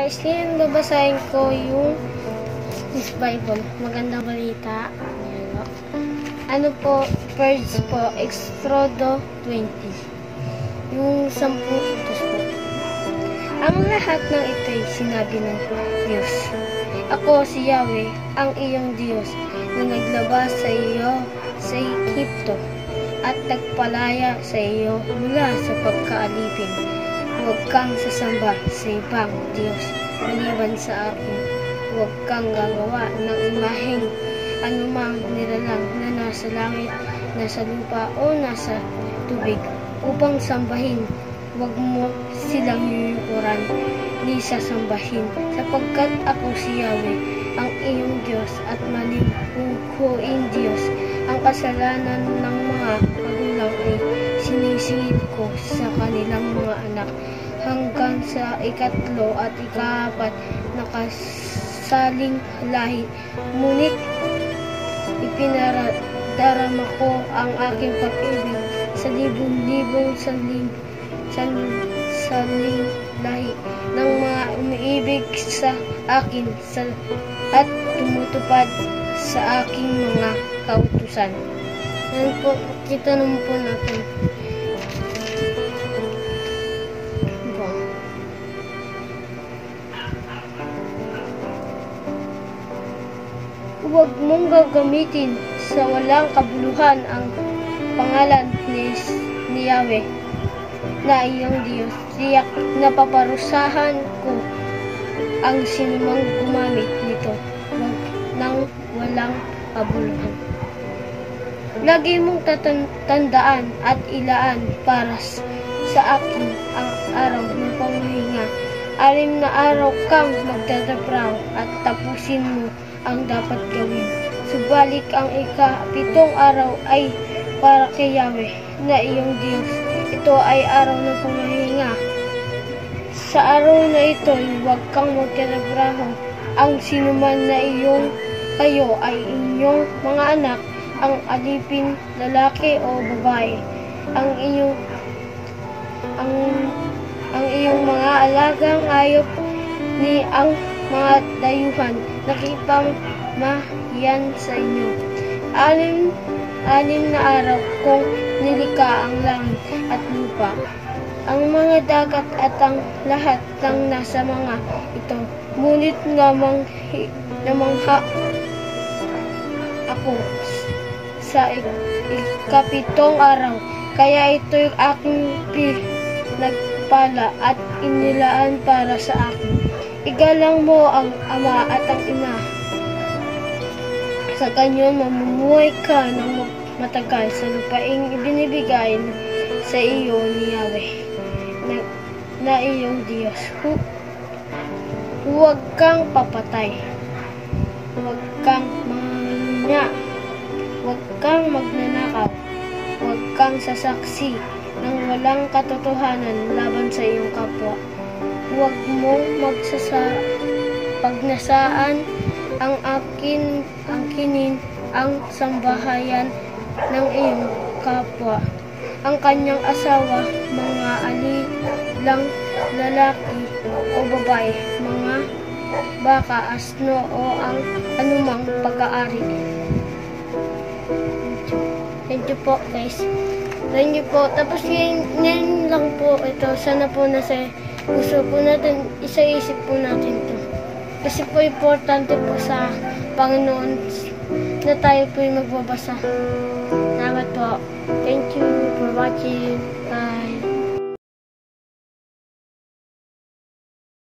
guys, ngayon babasahin ko yung Bible. Magandang balita. Ano po, first po, Exodo 20. Yung 10 utos po. Ang lahat ng ito'y sinabi ng Diyos. Ako si Yahweh, ang iyong Diyos, na naglabas sa iyo sa Ehipto at nagpalaya sa iyo mula sa pagkaalipin. Huwag kang sasamba sa ibang Diyos maliban sa akin. Huwag kang gagawa ng imaheng anumang nilalang na nasa langit, nasa lupa o nasa tubig upang sambahin. Huwag mo silang yuyukuran ni sasambahin, sapagkat ako si Yahweh, ang iyong Diyos, at malimbuhuin Diyos. Ang kasalanan ng mga magulang ay sinisingil ko sa kanilang mga anak hanggang sa ikatlo at ikaapat na kasaling lahi. Ngunit ipinadarama ko ang aking pag-ibig sa libong-libong saling lahi ng mga umiibig sa akin at tumutupad sa aking mga kautusan. Yan po, kita naman po natin. Huwag mong gagamitin sa walang kabuluhan ang pangalan ni Yahweh na iyong Diyos. Tiyak na paparusahan ko ang sinumang gumamit nito nang walang kabuluhan. Lagi mong tandaan at ilaan para sa akin ang araw ng panghihinga. 6 na araw kang magtatrabaho at tapusin mo ang dapat gawin. Subalit ang ika-7 araw ay para kay Yahweh na iyong Diyos. Ito ay araw ng panghihinga. Sa araw na ito, huwag kang magtatrabaho. Ang sinuman na kayo ay inyong mga anak, ang alipin, lalaki o babae, ang iyong mga alagang hayop, ni ang mga dayuhan nakipamahiyan sa inyo. 6 na araw kong nilikha ang langit at lupa, ang mga dagat at ang lahat ng nasa mga ito. Ngunit namangha ako sa ika-7 araw, kaya ito'y aking pinagpala at inilaan para sa akin. Igalang mo ang ama at ang ina. Sa ganyan, mamumuhay ka ng matagal sa lupaing ibinibigay sa iyo ni Yahweh na iyong Diyos. Huwag kang papatay. Huwag kang mangunya. Huwag kang magnanakaw. Huwag kang sasaksi ng walang katotohanan laban sa iyong kapwa. Huwag mong pagnasaan ang angkinin ang sambahayan ng iyong kapwa, ang kanyang asawa, mga alilang lalaki o babae, mga baka, asno o ang anumang pag-aari. Thank you po guys. Thank you po. Tapos ngayon lang po ito. Sana po nasa gusto po natin, isa-isip po natin ito. Kasi po importante po sa Panginoon na tayo po yung magbabasa. Salamat po. Thank you for watching. Bye.